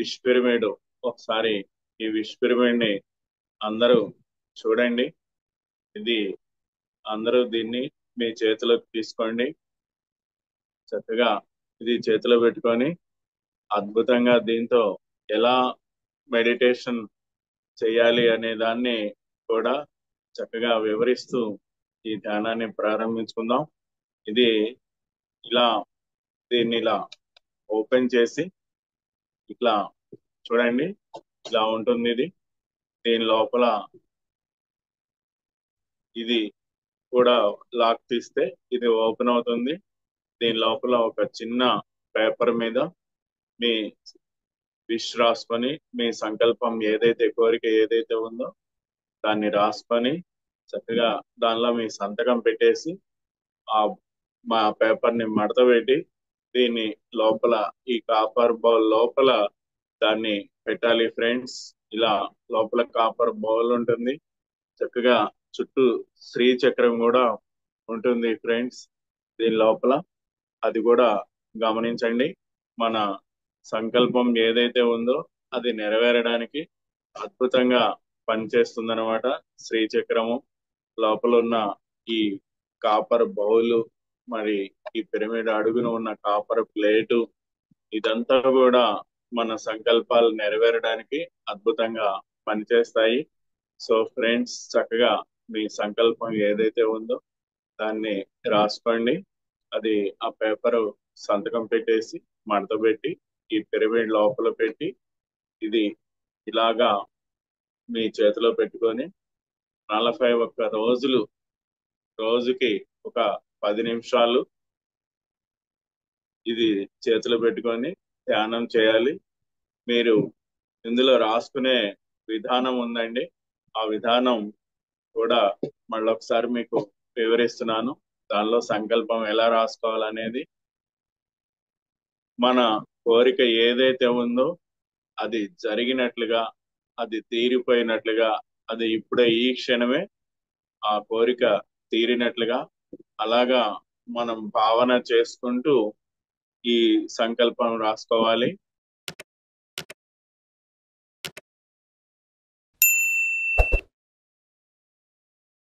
Wish pyramid. ఒకసారి ఈ wish pyramid ని అందరూ చూడండి. ఇది అందరూ దీన్ని మీ చేతిలోకి తీసుకోండి. చక్కగా ఇది చేతిలో పెట్టుకొని అద్భుతంగా దీంతో ఎలా మెడిటేషన్ చేయాలి అనే దాన్ని కూడా చక్కగా వివరిస్తూ ఈ ధ్యానాన్ని ప్రారంభించుకుందాం. ఇది ఇలా దీన్ని ఇలా ఓపెన్ చేసి ఇట్లా చూడండి, ఇలా ఉంటుంది. ఇది దీని లోపల ఇది కూడా లాక్ తీస్తే ఇది ఓపెన్ అవుతుంది. దీని లోపల ఒక చిన్న పేపర్ మీద మీ విష్ రాసుకొని, మీ సంకల్పం ఏదైతే కోరిక ఏదైతే ఉందో దాన్ని రాసుకొని చక్కగా దానిలో మీ సంతకం పెట్టేసి ఆ మా పేపర్ ని మడత పెట్టి దీన్ని లోపల ఈ కాపర్ బౌల్ లోపల దాన్ని పెట్టాలి ఫ్రెండ్స్. ఇలా లోపల కాపర్ బౌల్ ఉంటుంది. చక్కగా చుట్టూ శ్రీ చక్రం కూడా ఉంటుంది ఫ్రెండ్స్ దీని లోపల. అది కూడా గమనించండి. మన సంకల్పం ఏదైతే ఉందో అది నెరవేరడానికి అద్భుతంగా పనిచేస్తుందన్నమాట శ్రీచక్రము. లోపల ఉన్న ఈ కాపర్ బౌలు, మరి ఈ పిరమిడ్ అడుగున ఉన్న కాపర్ ప్లేటు, ఇదంతా కూడా మన సంకల్పాలు నెరవేరడానికి అద్భుతంగా పనిచేస్తాయి. సో ఫ్రెండ్స్, చక్కగా మీ సంకల్పం ఏదైతే ఉందో దాన్ని రాసుకోండి. అది ఆ పేపర్ సంతకం పెట్టేసి మడత పెట్టి ఈ పిరమిడ్ లోపల పెట్టి ఇది ఇలాగా మీ చేతిలో పెట్టుకొని 41 రోజులు, రోజుకి ఒక 10 నిమిషాలు ఇది చేతిలో పెట్టుకొని ధ్యానం చేయాలి. మీరు ఇందులో రాసుకునే విధానం ఉందండి. ఆ విధానం కూడా మళ్ళొకసారి మీకు వివరిస్తున్నాను. దానిలో సంకల్పం ఎలా రాసుకోవాలనేది. మన కోరిక ఏదైతే ఉందో అది జరిగినట్లుగా, అది తీరిపోయినట్లుగా, అది ఇప్పుడే ఈ క్షణమే ఆ కోరిక తీరినట్లుగా అలాగా మనం భావన చేసుకుంటూ ఈ సంకల్పం రాసుకోవాలి.